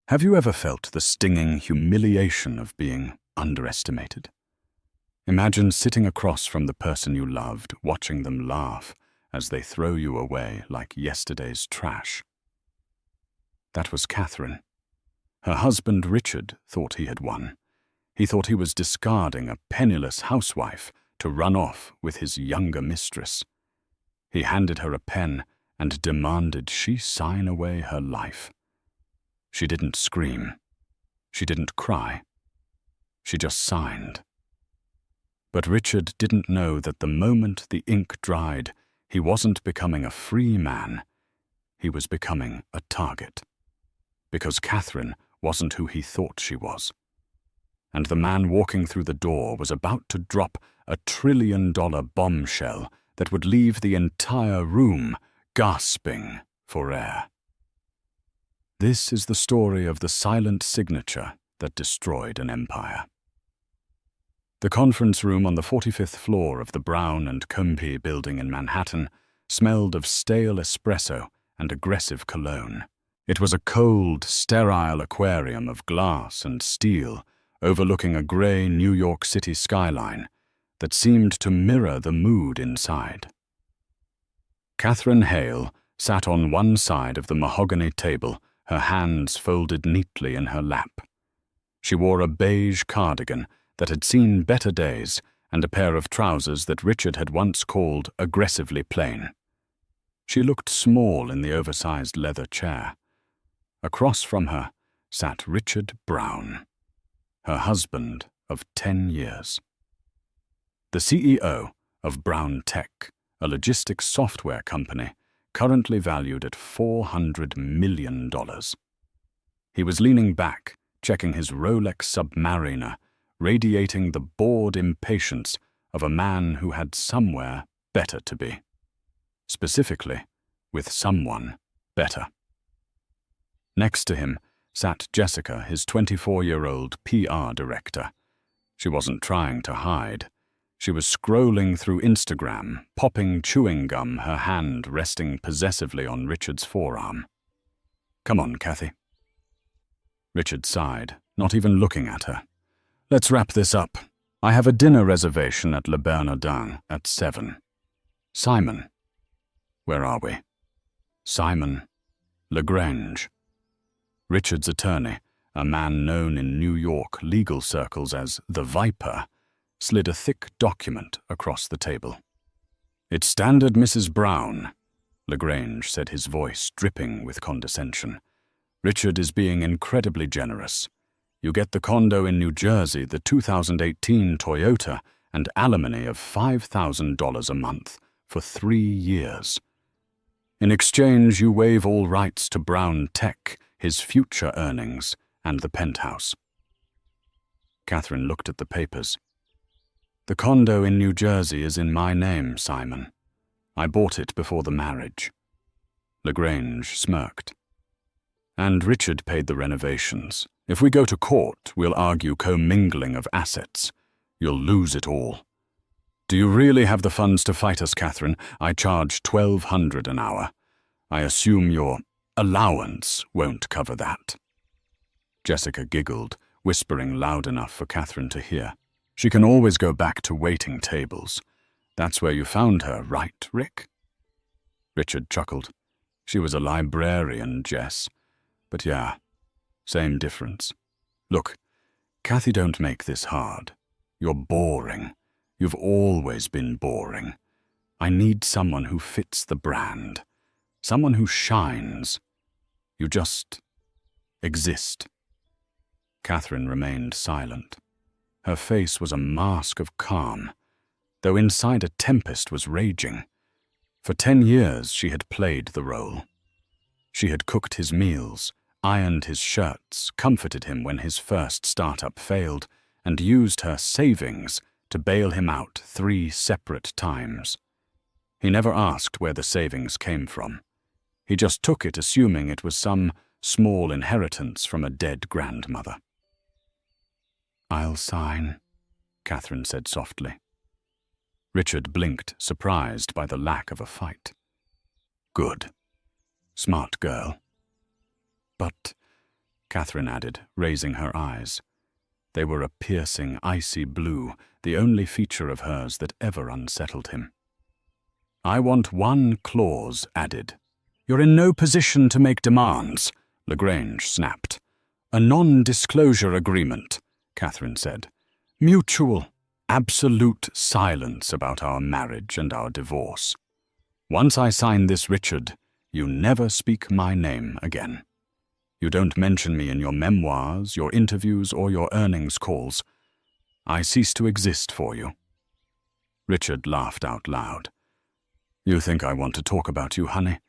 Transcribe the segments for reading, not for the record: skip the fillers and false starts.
Have you ever felt the stinging humiliation of being underestimated? Imagine sitting across from the person you loved, watching them laugh as they throw you away like yesterday's trash. That was Catherine. Her husband Richard thought he had won. He thought he was discarding a penniless housewife to run off with his younger mistress. He handed her a pen and demanded she sign away her life. She didn't scream. She didn't cry. She just signed. But Richard didn't know that the moment the ink dried, he wasn't becoming a free man. He was becoming a target. Because Catherine wasn't who he thought she was. And the man walking through the door was about to drop a $1 trillion bombshell that would leave the entire room gasping for air. This is the story of the silent signature that destroyed an empire. The conference room on the 45th floor of the Brown and Compey building in Manhattan smelled of stale espresso and aggressive cologne. It was a cold, sterile aquarium of glass and steel overlooking a gray New York City skyline that seemed to mirror the mood inside. Catherine Hale sat on one side of the mahogany table, her hands folded neatly in her lap. She wore a beige cardigan that had seen better days and a pair of trousers that Richard had once called aggressively plain. She looked small in the oversized leather chair. Across from her sat Richard Brown, her husband of 10 years. The CEO of Brown Tech, a logistics software company, currently valued at $400 million. He was leaning back, checking his Rolex Submariner, radiating the bored impatience of a man who had somewhere better to be. Specifically, with someone better. Next to him sat Jessica, his 24-year-old PR director. She wasn't trying to hide. She was scrolling through Instagram, popping chewing gum, her hand resting possessively on Richard's forearm. "Come on, Kathy." Richard sighed, not even looking at her. "Let's wrap this up. I have a dinner reservation at Le Bernardin at 7. Simon." Where are we? Simon LaGrange. Richard's attorney, a man known in New York legal circles as the Viper, slid a thick document across the table. "It's standard, Mrs. Brown," LaGrange said, his voice dripping with condescension. "Richard is being incredibly generous. You get the condo in New Jersey, the 2018 Toyota, and alimony of $5,000 a month for 3 years. In exchange, you waive all rights to Brown Tech, his future earnings, and the penthouse." Catherine looked at the papers. "The condo in New Jersey is in my name, Simon. I bought it before the marriage." LaGrange smirked. "And Richard paid the renovations. If we go to court, we'll argue commingling of assets. You'll lose it all. Do you really have the funds to fight us, Catherine? I charge $1,200 an hour. I assume your allowance won't cover that." Jessica giggled, whispering loud enough for Catherine to hear. "She can always go back to waiting tables. That's where you found her, right, Rick?" Richard chuckled. "She was a librarian, Jess. But yeah, same difference. Look, Kathy, don't make this hard. You're boring. You've always been boring. I need someone who fits the brand. Someone who shines. You just exist." Catherine remained silent. Her face was a mask of calm, though inside a tempest was raging. For 10 years she had played the role. She had cooked his meals, ironed his shirts, comforted him when his first startup failed, and used her savings to bail him out 3 separate times. He never asked where the savings came from. He just took it, assuming it was some small inheritance from a dead grandmother. "I'll sign," Catherine said softly. Richard blinked, surprised by the lack of a fight. "Good. Smart girl. But Catherine added, raising her eyes. They were a piercing, icy blue, the only feature of hers that ever unsettled him. I want one clause added. You're in no position to make demands, Lagrange snapped. A non-disclosure agreement, Catherine said. Mutual, absolute silence about our marriage and our divorce. Once I sign this, Richard, you never speak my name again. You don't mention me in your memoirs, your interviews, or your earnings calls. I cease to exist for you. Richard laughed out loud. You think I want to talk about you, honey?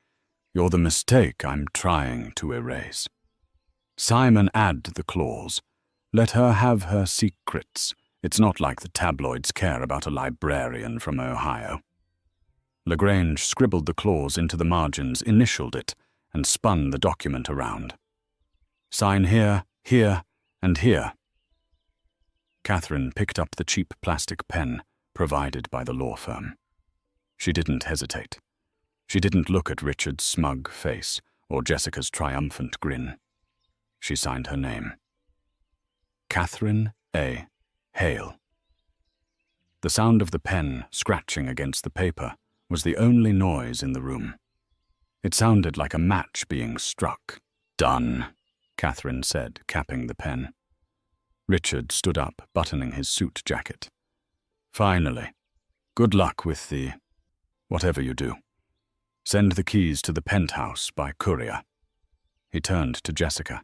You're the mistake I'm trying to erase. Simon, add the clause. Let her have her secrets. It's not like the tabloids care about a librarian from Ohio. Lagrange scribbled the clause into the margins, initialed it, and spun the document around. Sign here, here, and here. Catherine picked up the cheap plastic pen provided by the law firm. She didn't hesitate. She didn't look at Richard's smug face or Jessica's triumphant grin. She signed her name. Catherine A. Hale. The sound of the pen scratching against the paper was the only noise in the room. It sounded like a match being struck. Done, Catherine said, capping the pen. Richard stood up, buttoning his suit jacket. Finally. Good luck with the... whatever you do. Send the keys to the penthouse by courier. He turned to Jessica.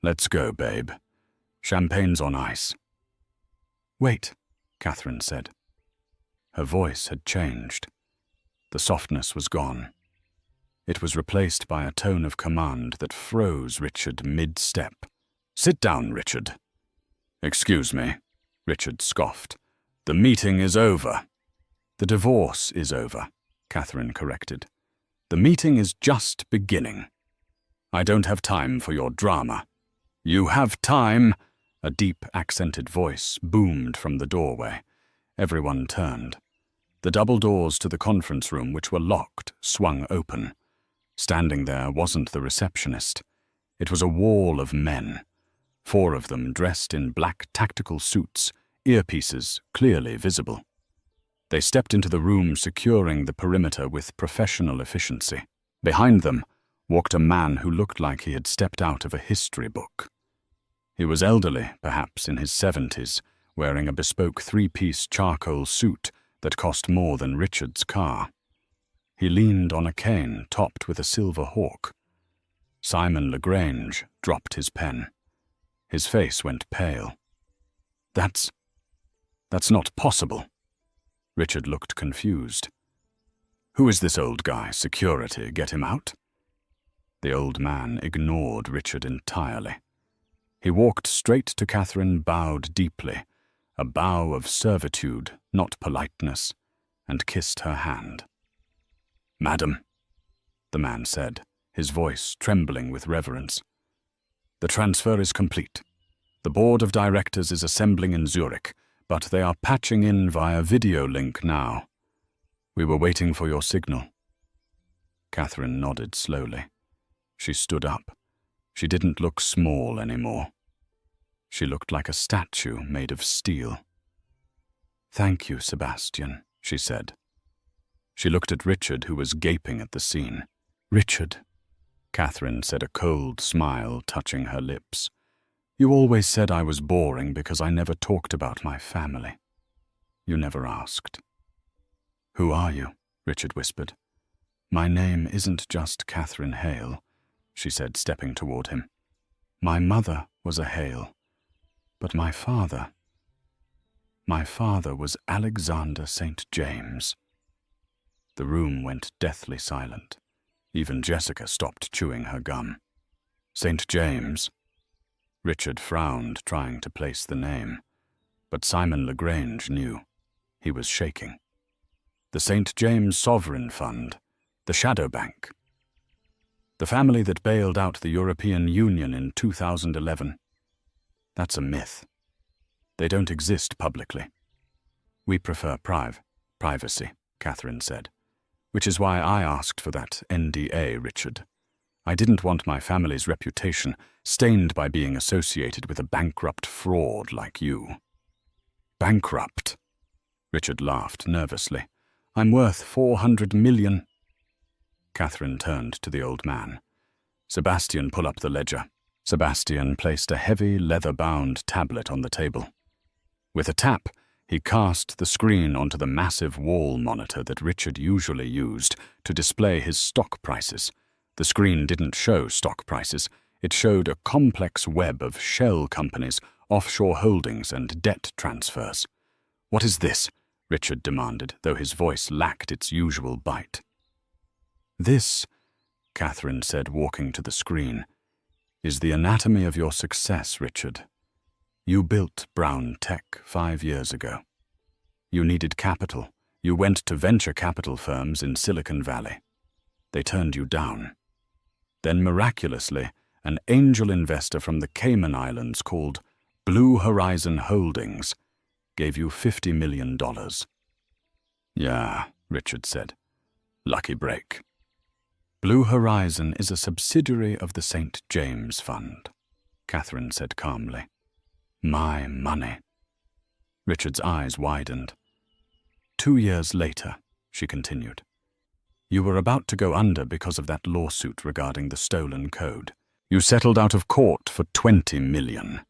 Let's go, babe. Champagne's on ice. Wait, Catherine said. Her voice had changed. The softness was gone. It was replaced by a tone of command that froze Richard mid-step. Sit down, Richard. Excuse me, Richard scoffed. The meeting is over. The divorce is over, Catherine corrected. The meeting is just beginning. I don't have time for your drama. You have time, a deep accented voice boomed from the doorway. Everyone turned. The double doors to the conference room, which were locked, swung open. Standing there wasn't the receptionist. It was a wall of men, 4 of them dressed in black tactical suits, earpieces clearly visible. They stepped into the room, securing the perimeter with professional efficiency. Behind them walked a man who looked like he had stepped out of a history book. He was elderly, perhaps in his 70s, wearing a bespoke 3-piece charcoal suit that cost more than Richard's car. He leaned on a cane topped with a silver hawk. Simon Lagrange dropped his pen. His face went pale. That's not possible. Richard looked confused. Who is this old guy? Security, get him out? The old man ignored Richard entirely. He walked straight to Catherine, bowed deeply, a bow of servitude, not politeness, and kissed her hand. Madam, the man said, his voice trembling with reverence. The transfer is complete. The board of directors is assembling in Zurich, but they are patching in via video link now. We were waiting for your signal. Catherine nodded slowly. She stood up. She didn't look small anymore. She looked like a statue made of steel. Thank you, Sebastian, she said. She looked at Richard, who was gaping at the scene. Richard, Catherine said, a cold smile touching her lips. You always said I was boring because I never talked about my family. You never asked. Who are you? Richard whispered. My name isn't just Catherine Hale, she said, stepping toward him. My mother was a Hale, but my father was Alexander St. James. The room went deathly silent. Even Jessica stopped chewing her gum. St. James? Richard frowned, trying to place the name. But Simon Lagrange knew. He was shaking. The St. James Sovereign Fund, the shadow bank. The family that bailed out the European Union in 2011. That's a myth. They don't exist publicly. We prefer privacy, Catherine said, which is why I asked for that NDA, Richard. I didn't want my family's reputation stained by being associated with a bankrupt fraud like you." "Bankrupt?" Richard laughed nervously. "I'm worth 400 million. Catherine turned to the old man. "Sebastian, pull up the ledger." Sebastian placed a heavy, leather-bound tablet on the table. With a tap, he cast the screen onto the massive wall monitor that Richard usually used to display his stock prices. The screen didn't show stock prices. It showed a complex web of shell companies, offshore holdings, and debt transfers. "What is this?" Richard demanded, though his voice lacked its usual bite. "This," Catherine said, walking to the screen, "is the anatomy of your success, Richard. You built Brown Tech 5 years ago. You needed capital. You went to venture capital firms in Silicon Valley. They turned you down. Then miraculously, an angel investor from the Cayman Islands called Blue Horizon Holdings gave you $50 million. "Yeah," Richard said. "Lucky break." "Blue Horizon is a subsidiary of the St. James Fund," Catherine said calmly. "My money." Richard's eyes widened. 2 years later," she continued, "you were about to go under because of that lawsuit regarding the stolen code. You settled out of court for $20 million.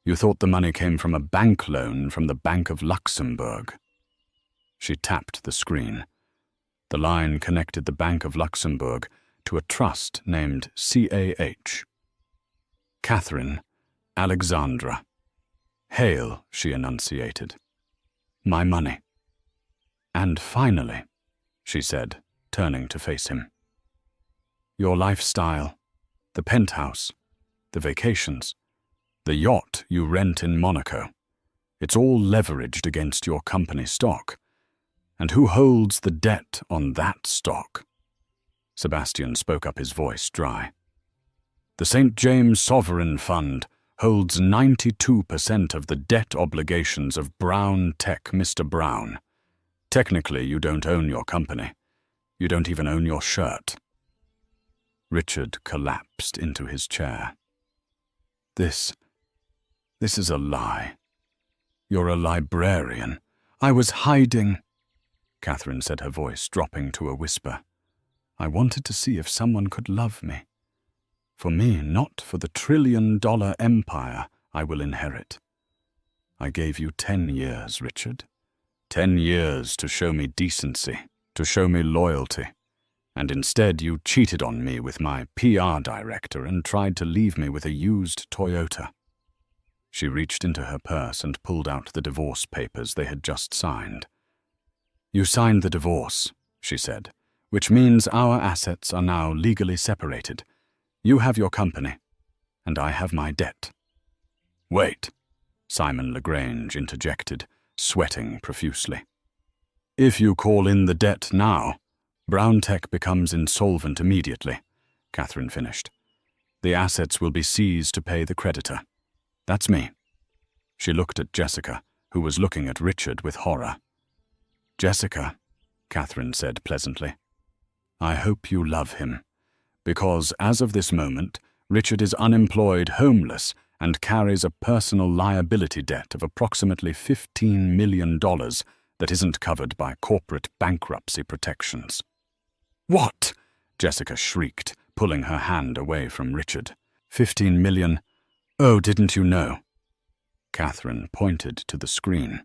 You thought the money came from a bank loan from the Bank of Luxembourg." She tapped the screen. The line connected the Bank of Luxembourg to a trust named CAH. "Catherine, Alexandra. Hail," she enunciated. "My money." "And finally," she said, turning to face him, "your lifestyle, the penthouse, the vacations, the yacht you rent in Monaco. It's all leveraged against your company stock. And who holds the debt on that stock?" Sebastian spoke up, his voice dry. "The St. James Sovereign Fund holds 92% of the debt obligations of Brown Tech, Mr. Brown. Technically, you don't own your company. You don't even own your shirt." Richard collapsed into his chair. This is a lie. You're a librarian." "I was hiding," Catherine said, her voice dropping to a whisper. "I wanted to see if someone could love me. For me, not for the $1 trillion empire I will inherit. I gave you 10 years, Richard. 10 years to show me decency, to show me loyalty. And instead you cheated on me with my PR director and tried to leave me with a used Toyota." She reached into her purse and pulled out the divorce papers they had just signed. "You signed the divorce," she said, "which means our assets are now legally separated. You have your company, and I have my debt." "Wait," Simon Lagrange interjected, sweating profusely. "If you call in the debt now, Brown Tech becomes insolvent immediately," Catherine finished. "The assets will be seized to pay the creditor. That's me." She looked at Jessica, who was looking at Richard with horror. "Jessica," Catherine said pleasantly, "I hope you love him, because as of this moment, Richard is unemployed, homeless, and carries a personal liability debt of approximately $15 million that isn't covered by corporate bankruptcy protections." "What?" Jessica shrieked, pulling her hand away from Richard. $15 million? Oh, didn't you know?" Catherine pointed to the screen.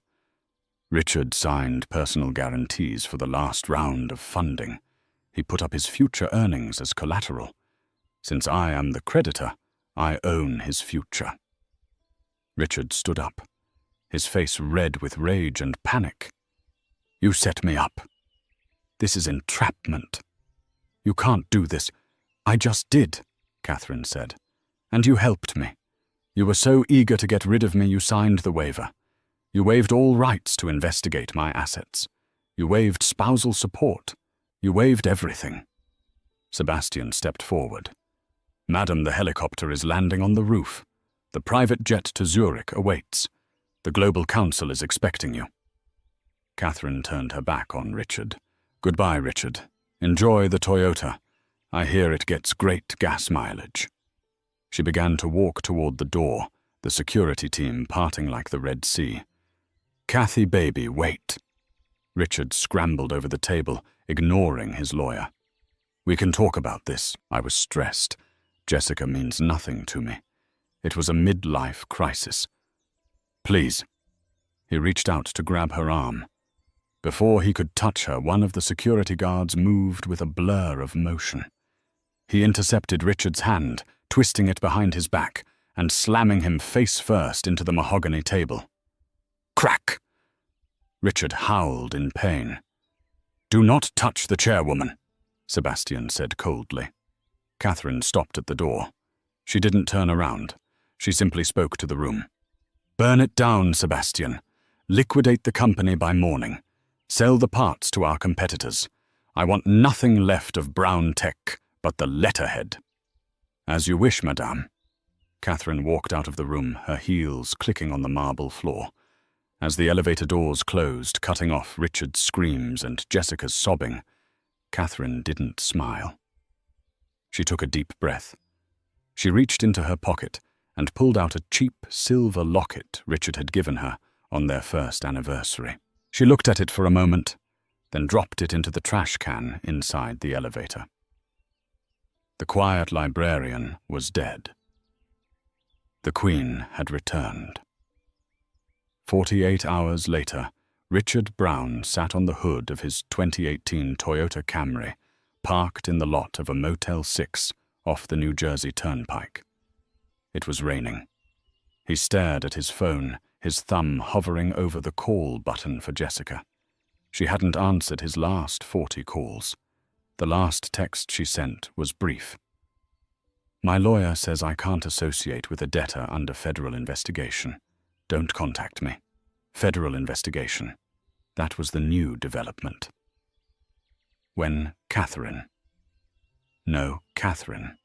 "Richard signed personal guarantees for the last round of funding. He put up his future earnings as collateral. Since I am the creditor, I own his future." Richard stood up, his face red with rage and panic. "You set me up. This is entrapment. You can't do this." "I just did," Catherine said. "And you helped me. You were so eager to get rid of me you signed the waiver. You waived all rights to investigate my assets. You waived spousal support. You waived everything." Sebastian stepped forward. "Madam, the helicopter is landing on the roof. The private jet to Zurich awaits. The Global Council is expecting you." Catherine turned her back on Richard. "Goodbye, Richard. Enjoy the Toyota. I hear it gets great gas mileage. She began to walk toward the door, the security team parting like the Red Sea. Kathy, baby, wait. Richard scrambled over the table, ignoring his lawyer. We can talk about this. I was stressed. Jessica means nothing to me. It was a midlife crisis. Please. He reached out to grab her arm. Before he could touch her, one of the security guards moved with a blur of motion. He intercepted Richard's hand, twisting it behind his back, and slamming him face first into the mahogany table. Crack! Richard howled in pain. Do not touch the chairwoman, Sebastian said coldly. Catherine stopped at the door. She didn't turn around. She simply spoke to the room. Burn it down, Sebastian. Liquidate the company by morning. Sell the parts to our competitors. I want nothing left of Brown Tech but the letterhead. As you wish, madame. Catherine walked out of the room, her heels clicking on the marble floor. As the elevator doors closed, cutting off Richard's screams and Jessica's sobbing, Catherine didn't smile. She took a deep breath. She reached into her pocket and pulled out a cheap silver locket Richard had given her on their first anniversary. She looked at it for a moment, then dropped it into the trash can inside the elevator. The quiet librarian was dead. The Queen had returned. 48 hours later, Richard Brown sat on the hood of his 2018 Toyota Camry, parked in the lot of a Motel 6 off the New Jersey Turnpike. It was raining. He stared at his phone, his thumb hovering over the call button for Jessica. She hadn't answered his last 40 calls. The last text she sent was brief. My lawyer says I can't associate with a debtor under federal investigation. Don't contact me. Federal investigation. That was the new development. When Catherine. No, Catherine.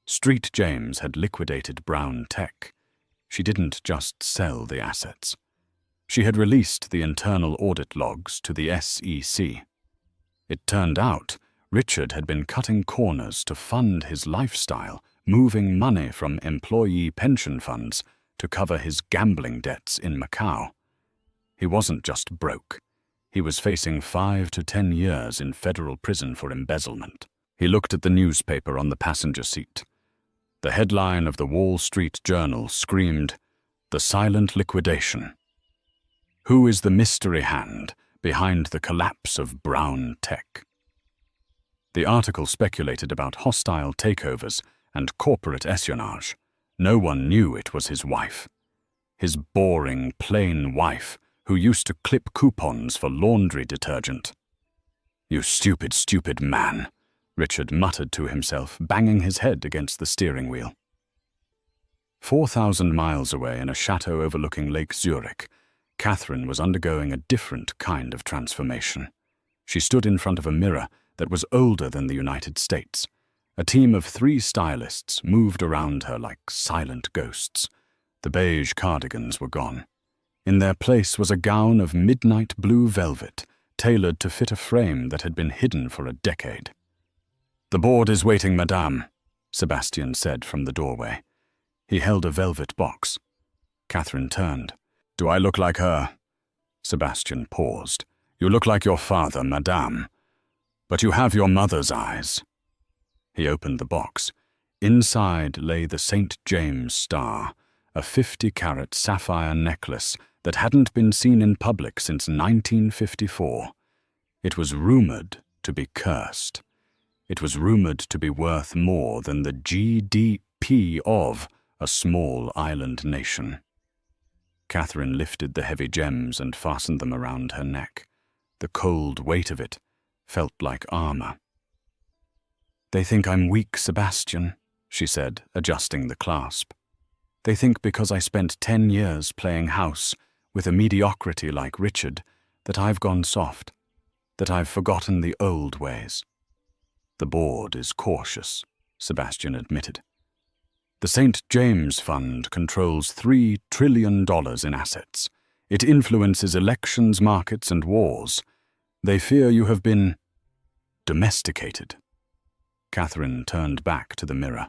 Street James had liquidated Brown Tech. She didn't just sell the assets. She had released the internal audit logs to the SEC. It turned out Richard had been cutting corners to fund his lifestyle, moving money from employee pension funds to cover his gambling debts in Macau. He wasn't just broke. He was facing 5 to 10 years in federal prison for embezzlement. He looked at the newspaper on the passenger seat. The headline of the Wall Street Journal screamed, "The Silent Liquidation." Who is the mystery hand behind the collapse of Brown Tech? The article speculated about hostile takeovers and corporate espionage. No one knew it was his wife. His boring, plain wife who used to clip coupons for laundry detergent. You stupid, stupid man, Richard muttered to himself, banging his head against the steering wheel. 4,000 miles away in a chateau overlooking Lake Zurich, Catherine was undergoing a different kind of transformation. She stood in front of a mirror that was older than the United States. A team of 3 stylists moved around her like silent ghosts. The beige cardigans were gone. In their place was a gown of midnight blue velvet, tailored to fit a frame that had been hidden for a decade. The board is waiting, madame, Sebastian said from the doorway. He held a velvet box. Catherine turned. Do I look like her? Sebastian paused. You look like your father, madame. But you have your mother's eyes. He opened the box. Inside lay the St. James star, a 50-carat sapphire necklace that hadn't been seen in public since 1954. It was rumored to be cursed. It was rumored to be worth more than the GDP of a small island nation. Catherine lifted the heavy gems and fastened them around her neck. The cold weight of it felt like armor. They think I'm weak, Sebastian, she said, adjusting the clasp. They think because I spent 10 years playing house with a mediocrity like Richard that I've gone soft, that I've forgotten the old ways. The board is cautious, Sebastian admitted. The St. James Fund controls $3 trillion in assets. It influences elections, markets, and wars. They fear you have been domesticated. Catherine turned back to the mirror.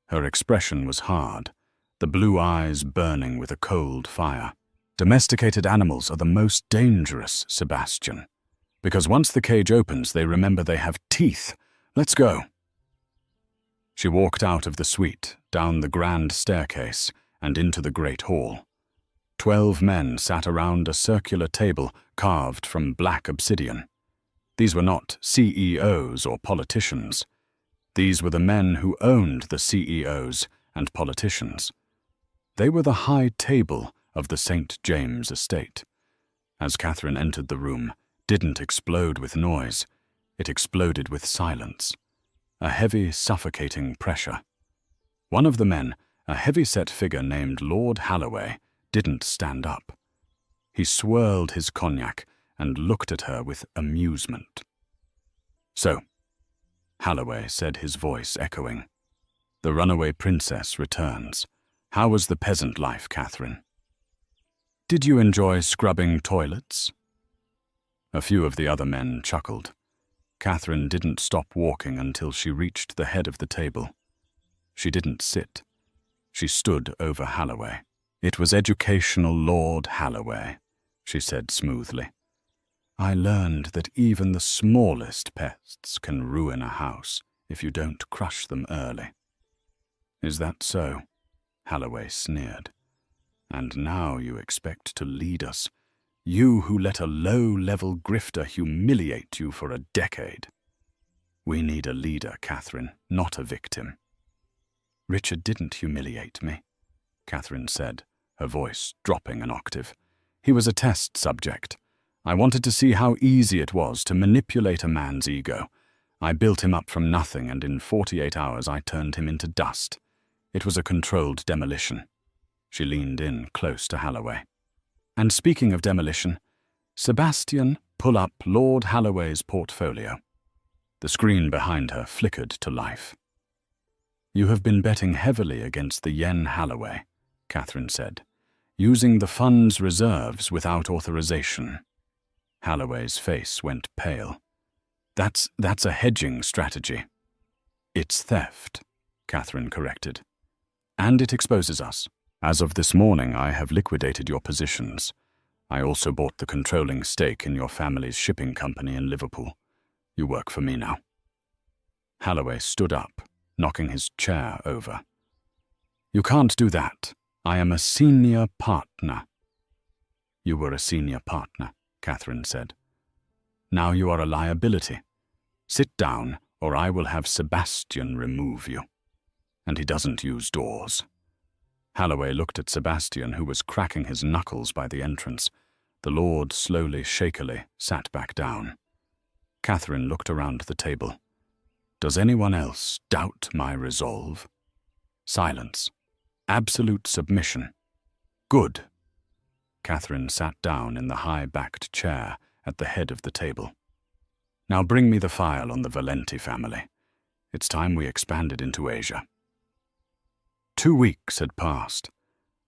Her expression was hard, the blue eyes burning with a cold fire. Domesticated animals are the most dangerous, Sebastian, because once the cage opens, they remember they have teeth. Let's go. She walked out of the suite, down the grand staircase, and into the great hall. 12 men sat around a circular table carved from black obsidian. These were not CEOs or politicians. These were the men who owned the CEOs and politicians. They were the high table of the St. James estate. As Catherine entered the room, didn't explode with noise. It exploded with silence. A heavy, suffocating pressure. One of the men, a heavy-set figure named Lord Halloway, didn't stand up. He swirled his cognac and looked at her with amusement. "So," Halloway said, his voice echoing, "the runaway princess returns. How was the peasant life, Catherine? Did you enjoy scrubbing toilets?" A few of the other men chuckled. Catherine didn't stop walking until she reached the head of the table. She didn't sit. She stood over Halloway. "It was educational, Lord Halloway," she said smoothly. "I learned that even the smallest pests can ruin a house if you don't crush them early." "Is that so?" Halloway sneered. "And now you expect to lead us, you who let a low-level grifter humiliate you for a decade. We need a leader, Catherine, not a victim." "Richard didn't humiliate me," Catherine said, her voice dropping an octave. "He was a test subject. I wanted to see how easy it was to manipulate a man's ego. I built him up from nothing, and in 48 hours I turned him into dust. It was a controlled demolition." She leaned in close to Halloway. "And speaking of demolition, Sebastian, pull up Lord Halloway's portfolio." The screen behind her flickered to life. "You have been betting heavily against the yen Halloway," Catherine said, "using the fund's reserves without authorization." Halloway's face went pale. That's a hedging strategy." "It's theft," Catherine corrected. "And it exposes us. As of this morning, I have liquidated your positions. I also bought the controlling stake in your family's shipping company in Liverpool. You work for me now." Halloway stood up, knocking his chair over. "You can't do that. I am a senior partner." "You were a senior partner," Catherine said. "Now you are a liability. Sit down, or I will have Sebastian remove you. And he doesn't use doors." Halloway looked at Sebastian, who was cracking his knuckles by the entrance. The Lord slowly, shakily sat back down. Catherine looked around the table. "Does anyone else doubt my resolve?" Silence. Absolute submission. "Good." Catherine sat down in the high-backed chair at the head of the table. "Now bring me the file on the Valenti family. It's time we expanded into Asia." 2 weeks had passed.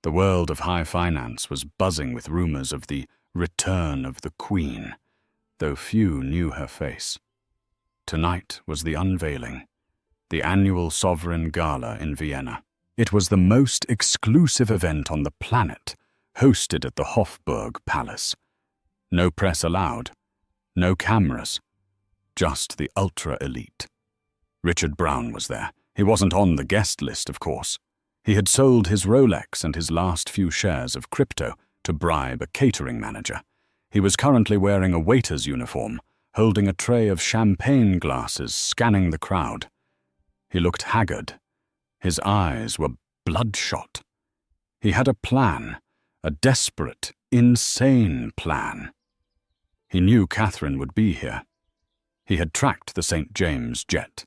The world of high finance was buzzing with rumors of the return of the Queen, though few knew her face. Tonight was the unveiling, the annual sovereign gala in Vienna. It was the most exclusive event on the planet, hosted at the Hofburg Palace. No press allowed, no cameras, just the ultra-elite. Richard Brown was there. He wasn't on the guest list, of course. He had sold his Rolex and his last few shares of crypto to bribe a catering manager. He was currently wearing a waiter's uniform, holding a tray of champagne glasses, scanning the crowd. He looked haggard. His eyes were bloodshot. He had a plan, a desperate, insane plan. He knew Catherine would be here. He had tracked the St. James jet.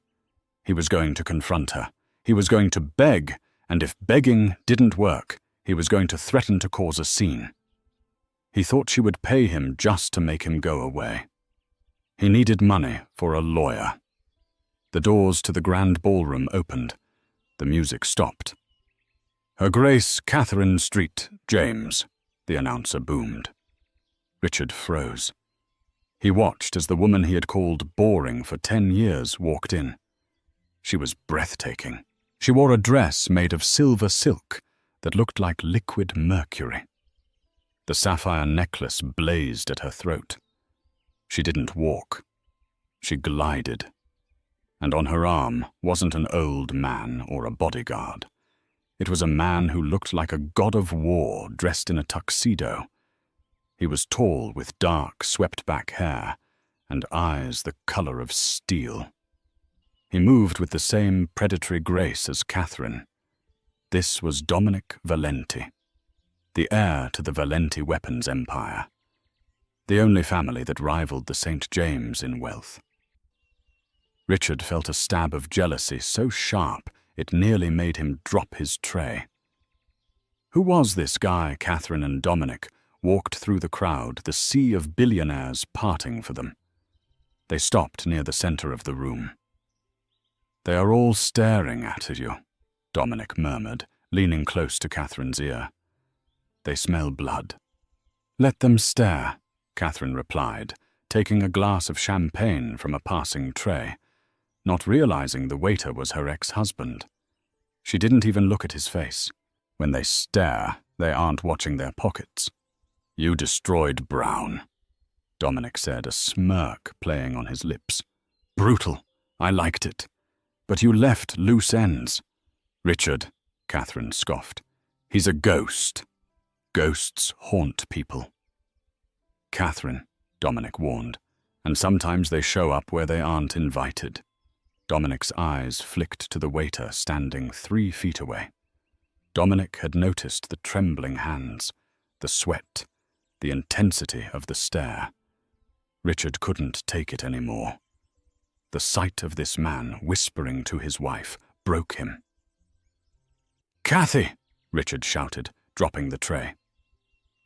He was going to confront her. He was going to beg, and if begging didn't work, he was going to threaten to cause a scene. He thought she would pay him just to make him go away. He needed money for a lawyer. The doors to the grand ballroom opened. The music stopped. "Her Grace Catherine Street, James," the announcer boomed. Richard froze. He watched as the woman he had called boring for 10 years walked in. She was breathtaking. She wore a dress made of silver silk that looked like liquid mercury. The sapphire necklace blazed at her throat. She didn't walk. She glided. And on her arm wasn't an old man or a bodyguard. It was a man who looked like a god of war dressed in a tuxedo. He was tall with dark, swept-back hair and eyes the color of steel. He moved with the same predatory grace as Catherine. This was Dominic Valenti, the heir to the Valenti weapons empire, the only family that rivaled the St. James in wealth. Richard felt a stab of jealousy so sharp it nearly made him drop his tray. Who was this guy Catherine and Dominic walked through the crowd, the sea of billionaires parting for them? They stopped near the center of the room. "They are all staring at you," Dominic murmured, leaning close to Catherine's ear. "They smell blood." "Let them stare," Catherine replied, taking a glass of champagne from a passing tray, not realizing the waiter was her ex-husband. She didn't even look at his face. When they stare, they aren't watching their pockets. "You destroyed Brown," Dominic said, a smirk playing on his lips. "Brutal. I liked it. But you left loose ends." "Richard," Catherine scoffed. "He's a ghost. Ghosts haunt people." "Catherine," Dominic warned, "and sometimes they show up where they aren't invited." Dominic's eyes flicked to the waiter standing 3 feet away. Dominic had noticed the trembling hands, the sweat, the intensity of the stare. Richard couldn't take it anymore. The sight of this man whispering to his wife broke him. "Cathy!" Richard shouted, dropping the tray.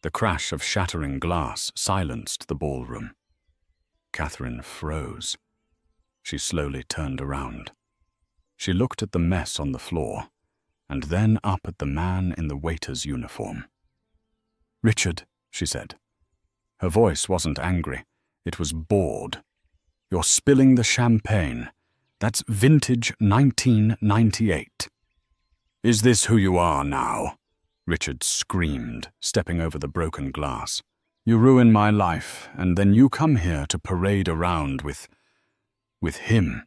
The crash of shattering glass silenced the ballroom. Catherine froze. She slowly turned around. She looked at the mess on the floor, and then up at the man in the waiter's uniform. "Richard," she said. Her voice wasn't angry. It was bored. "You're spilling the champagne. That's vintage 1998. "Is this who you are now?" Richard screamed, stepping over the broken glass. "You ruin my life, and then you come here to parade around with him."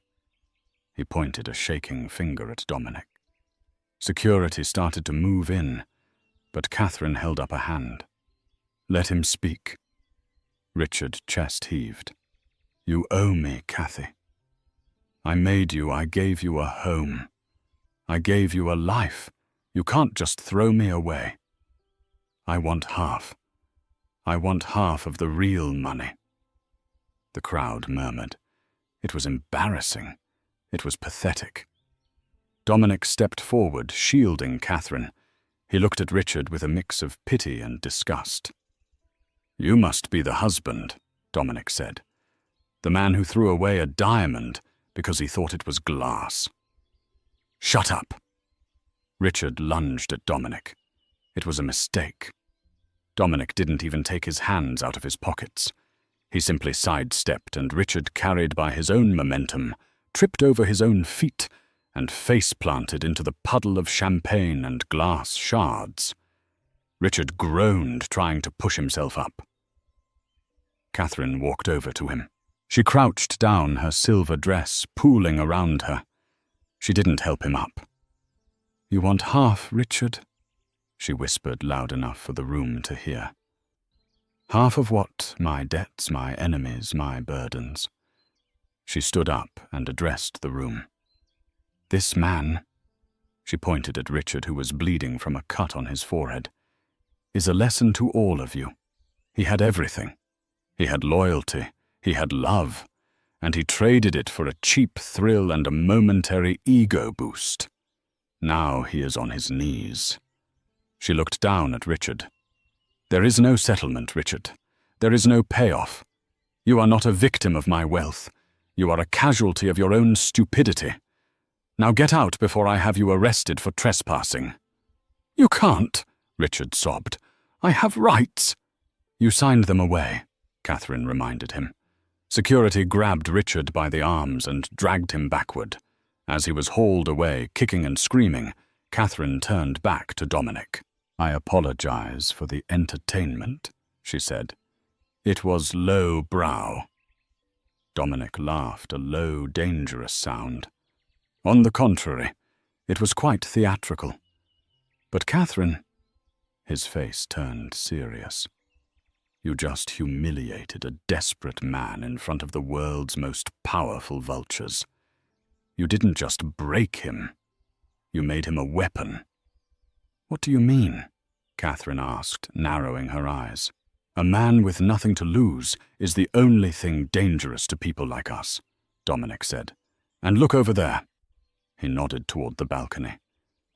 He pointed a shaking finger at Dominic. Security started to move in, but Catherine held up a hand. "Let him speak." Richard chest heaved. "You owe me, Cathy. I made you, I gave you a home. I gave you a life. You can't just throw me away. I want half. I want half of the real money." The crowd murmured. It was embarrassing. It was pathetic. Dominic stepped forward, shielding Catherine. He looked at Richard with a mix of pity and disgust. "You must be the husband," Dominic said. "The man who threw away a diamond because he thought it was glass." "Shut up!" Richard lunged at Dominic. It was a mistake. Dominic didn't even take his hands out of his pockets. He simply sidestepped, and Richard, carried by his own momentum, tripped over his own feet and face-planted into the puddle of champagne and glass shards. Richard groaned, trying to push himself up. Catherine walked over to him. She crouched down, her silver dress pooling around her. She didn't help him up. "You want half, Richard?" she whispered loud enough for the room to hear. "Half of what? My debts, my enemies, my burdens." She stood up and addressed the room. "This man," she pointed at Richard, who was bleeding from a cut on his forehead, "is a lesson to all of you. He had everything. He had loyalty, he had love, and he traded it for a cheap thrill and a momentary ego boost. Now he is on his knees." She looked down at Richard. "There is no settlement, Richard. There is no payoff. You are not a victim of my wealth. You are a casualty of your own stupidity. Now get out before I have you arrested for trespassing." "You can't," Richard sobbed. "I have rights." "You signed them away," Catherine reminded him. Security grabbed Richard by the arms and dragged him backward. As he was hauled away, kicking and screaming, Catherine turned back to Dominic. "I apologize for the entertainment," she said. "It was low-brow." Dominic laughed, a low, dangerous sound. "On the contrary, it was quite theatrical. But Catherine—" His face turned serious. "You just humiliated a desperate man in front of the world's most powerful vultures. You didn't just break him. You made him a weapon." "What do you mean?" Catherine asked, narrowing her eyes. "A man with nothing to lose is the only thing dangerous to people like us," Dominic said. "And look over there." He nodded toward the balcony.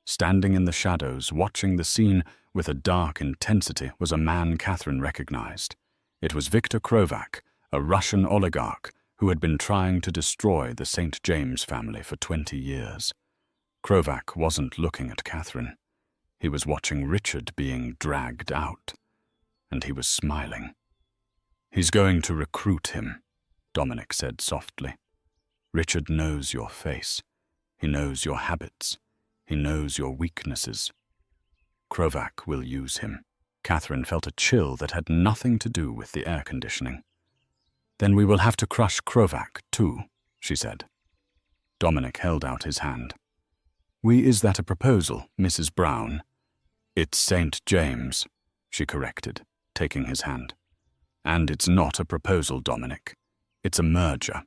Standing in the shadows, watching the scene with a dark intensity, was a man Catherine recognized. It was Viktor Krovac, a Russian oligarch who had been trying to destroy the St. James family for 20 years. Krovac wasn't looking at Catherine. He was watching Richard being dragged out, and he was smiling. "He's going to recruit him," Dominic said softly. "Richard knows your face. He knows your habits. He knows your weaknesses. Krovac will use him." Catherine felt a chill that had nothing to do with the air conditioning. "Then we will have to crush Krovac, too," she said. Dominic held out his hand. "Is that a proposal, Mrs. Brown?" "It's St. James," she corrected, taking his hand. "And it's not a proposal, Dominic. It's a merger."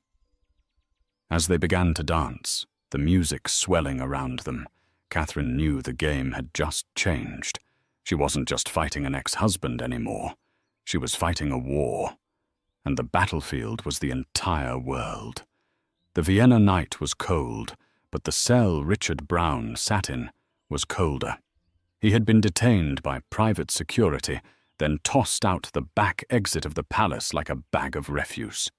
As they began to dance, the music swelling around them, Catherine knew the game had just changed. She wasn't just fighting an ex-husband anymore. She was fighting a war. And the battlefield was the entire world. The Vienna night was cold, but the cell Richard Brown sat in was colder. He had been detained by private security, then tossed out the back exit of the palace like a bag of refuse.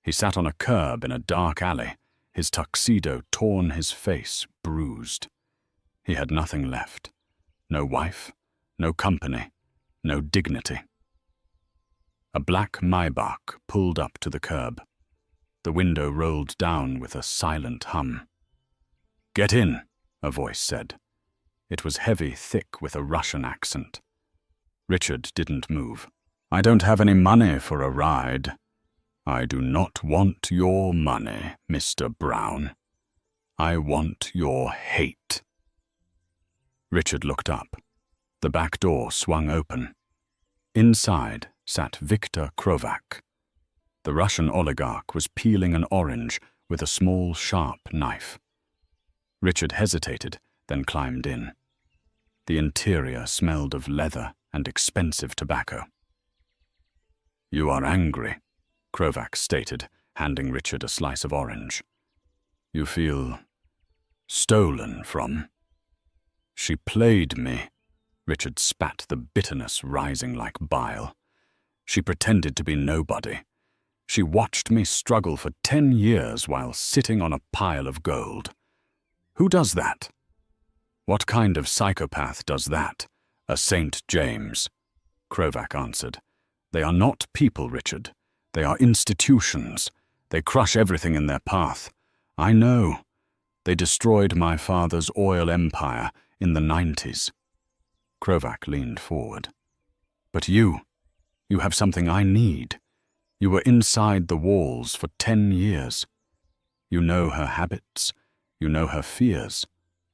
He sat on a curb in a dark alley, his tuxedo torn, his face bruised. He had nothing left. No wife, no company, no dignity. A black Maybach pulled up to the curb. The window rolled down with a silent hum. "Get in," a voice said. It was heavy, thick, with a Russian accent. Richard didn't move. "I don't have any money for a ride." "I do not want your money, Mr. Brown. I want your hate." Richard looked up. The back door swung open. Inside sat Viktor Krovac. The Russian oligarch was peeling an orange with a small, sharp knife. Richard hesitated, then climbed in. The interior smelled of leather and expensive tobacco. "You are angry," Krovac stated, handing Richard a slice of orange. "You feel stolen from." "She played me." Richard spat, the bitterness rising like bile. "She pretended to be nobody. She watched me struggle for 10 years while sitting on a pile of gold. Who does that? What kind of psychopath does that? A St. James?" Krovac answered. "They are not people, Richard. They are institutions. They crush everything in their path. I know. They destroyed my father's oil empire in the 90s. Krovac leaned forward. "But you have something I need. You were inside the walls for 10 years. You know her habits. You know her fears."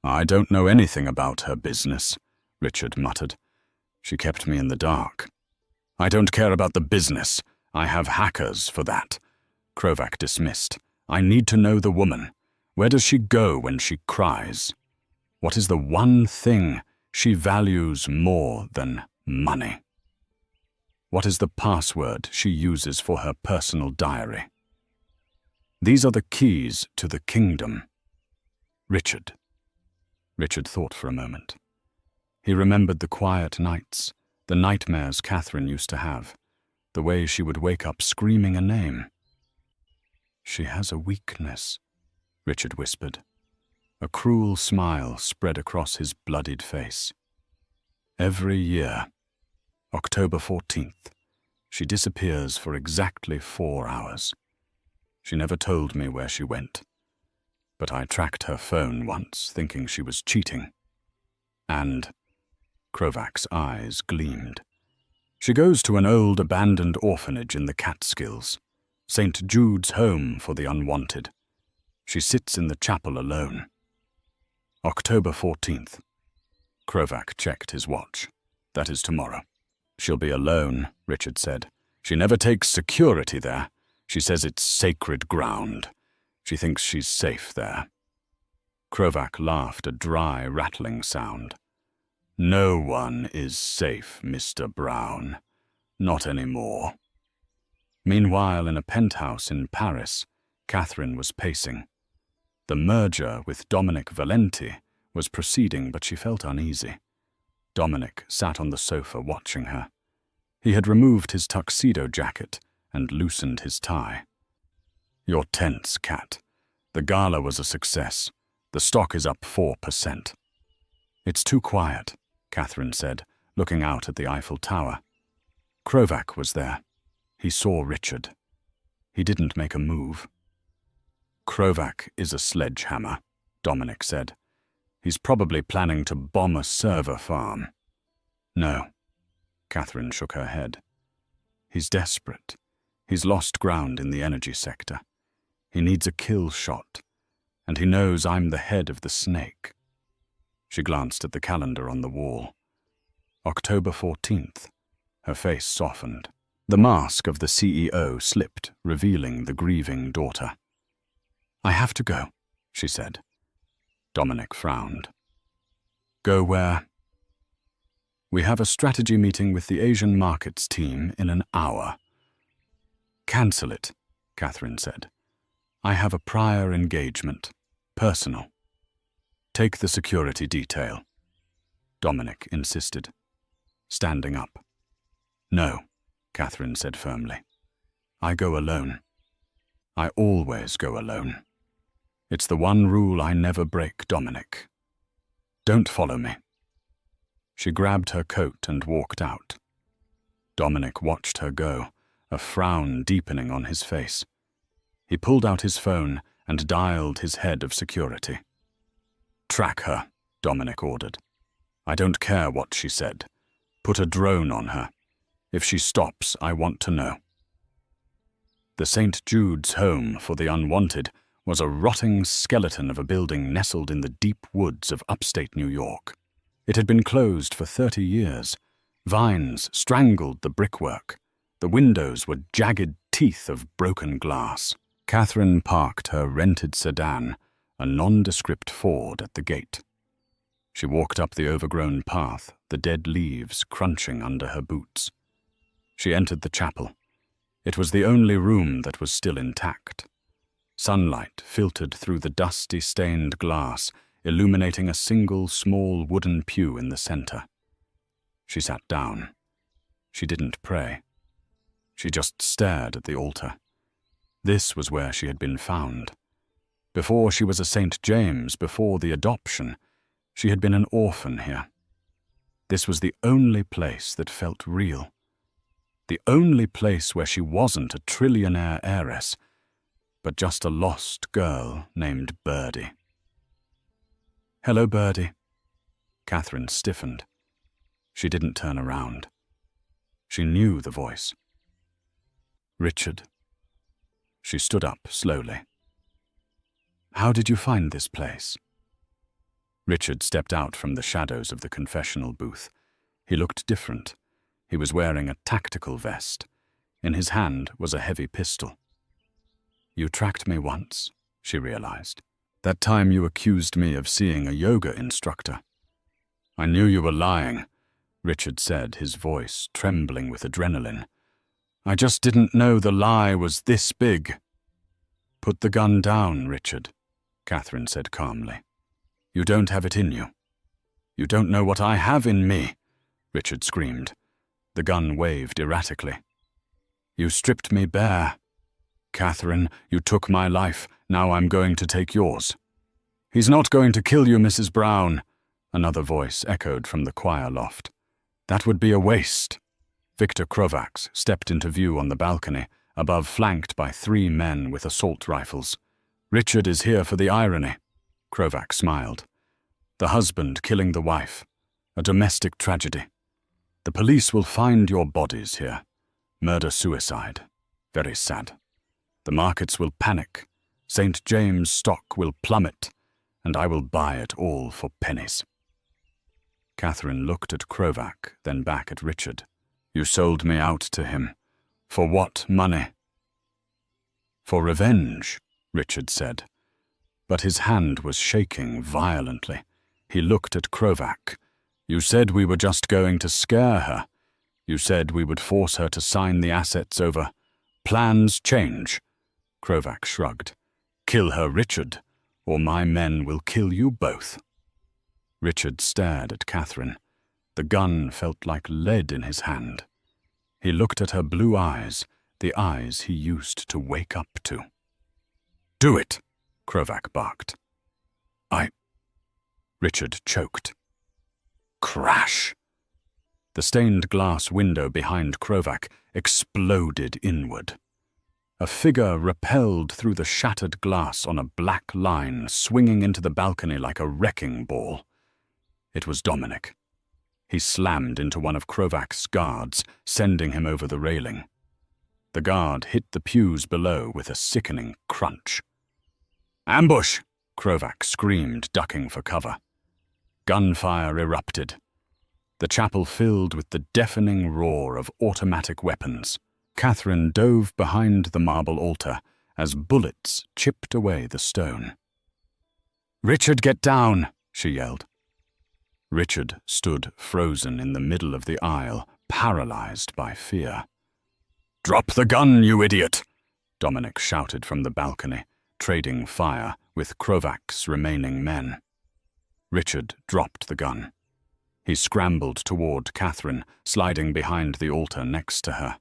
"I don't know anything about her business," Richard muttered. "She kept me in the dark." "I don't care about the business. I have hackers for that," Krovac dismissed. "I need to know the woman. Where does she go when she cries? What is the one thing she values more than money? What is the password she uses for her personal diary? These are the keys to the kingdom. Richard." Richard thought for a moment. He remembered the quiet nights, the nightmares Catherine used to have, the way she would wake up screaming a name. "She has a weakness," Richard whispered. A cruel smile spread across his bloodied face. "Every year, October 14th, she disappears for exactly 4 hours. She never told me where she went. but I tracked her phone once, thinking she was cheating. And Krovak's eyes gleamed. She goes to an old abandoned orphanage in the Catskills, St. Jude's Home for the Unwanted. She sits in the chapel alone. October 14th. Krovak checked his watch. That is tomorrow. She'll be alone, Richard said. She never takes security there. She says it's sacred ground. She thinks she's safe there. Krovak laughed, a dry, rattling sound. No one is safe, Mr. Brown. Not anymore. Meanwhile, in a penthouse in Paris, Catherine was pacing. The merger with Dominic Valenti was proceeding, but she felt uneasy. Dominic sat on the sofa watching her. He had removed his tuxedo jacket and loosened his tie. You're tense, Cat. The gala was a success. The stock is up 4%. It's too quiet, Catherine said, looking out at the Eiffel Tower. Krovak was there. He saw Richard. He didn't make a move. Krovak is a sledgehammer, Dominic said. He's probably planning to bomb a server farm. No. Catherine shook her head. He's desperate. He's lost ground in the energy sector. He needs a kill shot, and he knows I'm the head of the snake. She glanced at the calendar on the wall. October 14th. Her face softened. The mask of the CEO slipped, revealing the grieving daughter. I have to go, she said. Dominic frowned. Go where? We have a strategy meeting with the Asian markets team in an hour. Cancel it, Catherine said. I have a prior engagement. Personal. Take the security detail. Dominic insisted, standing up. No, Catherine said firmly. I go alone. I always go alone. It's the one rule I never break, Dominic. Don't follow me. She grabbed her coat and walked out. Dominic watched her go, a frown deepening on his face. He pulled out his phone and dialed his head of security. Track her, Dominic ordered. I don't care what she said. Put a drone on her. If she stops, I want to know. The St. Jude's Home for the Unwanted was a rotting skeleton of a building nestled in the deep woods of upstate New York. It had been closed for 30 years. Vines strangled the brickwork. The windows were jagged teeth of broken glass. Catherine parked her rented sedan, a nondescript Ford, at the gate. She walked up the overgrown path, the dead leaves crunching under her boots. She entered the chapel. It was the only room that was still intact. Sunlight filtered through the dusty, stained glass, illuminating a single small wooden pew in the center. She sat down. She didn't pray. She just stared at the altar. This was where she had been found. Before she was a St. James, before the adoption, she had been an orphan here. This was the only place that felt real. The only place where she wasn't a trillionaire heiress, but just a lost girl named Birdie. Hello, Birdie. Catherine stiffened. She didn't turn around. She knew the voice. Richard. She stood up slowly. How did you find this place? Richard stepped out from the shadows of the confessional booth. He looked different. He was wearing a tactical vest. In his hand was a heavy pistol. You tracked me once, she realized. That time you accused me of seeing a yoga instructor. I knew you were lying, Richard said, his voice trembling with adrenaline. I just didn't know the lie was this big. Put the gun down, Richard, Catherine said calmly. You don't have it in you. You don't know what I have in me, Richard screamed. The gun waved erratically. You stripped me bare. Catherine, you took my life. Now I'm going to take yours. He's not going to kill you, Mrs. Brown, another voice echoed from the choir loft. That would be a waste. Victor Krovak stepped into view on the balcony, above, flanked by 3 men with assault rifles. Richard is here for the irony, Krovac smiled. The husband killing the wife. A domestic tragedy. The police will find your bodies here. Murder-suicide. Very sad. The markets will panic. St. James' stock will plummet, and I will buy it all for pennies. Catherine looked at Krovac, then back at Richard. You sold me out to him. For what money? For revenge, Richard said. But his hand was shaking violently. He looked at Krovac. You said we were just going to scare her. You said we would force her to sign the assets over. Plans change. Krovac shrugged. Kill her, Richard, or my men will kill you both. Richard stared at Catherine. The gun felt like lead in his hand. He looked at her blue eyes, the eyes he used to wake up to. Do it, Krovac barked. Richard choked. Crash! The stained glass window behind Krovac exploded inward. A figure rappelled through the shattered glass on a black line, swinging into the balcony like a wrecking ball. It was Dominic. He slammed into one of Krovac's guards, sending him over the railing. The guard hit the pews below with a sickening crunch. Ambush! Krovac screamed, ducking for cover. Gunfire erupted. The chapel filled with the deafening roar of automatic weapons. Catherine dove behind the marble altar as bullets chipped away the stone. Richard, get down, she yelled. Richard stood frozen in the middle of the aisle, paralyzed by fear. Drop the gun, you idiot! Dominic shouted from the balcony, trading fire with Krovac's remaining men. Richard dropped the gun. He scrambled toward Catherine, sliding behind the altar next to her.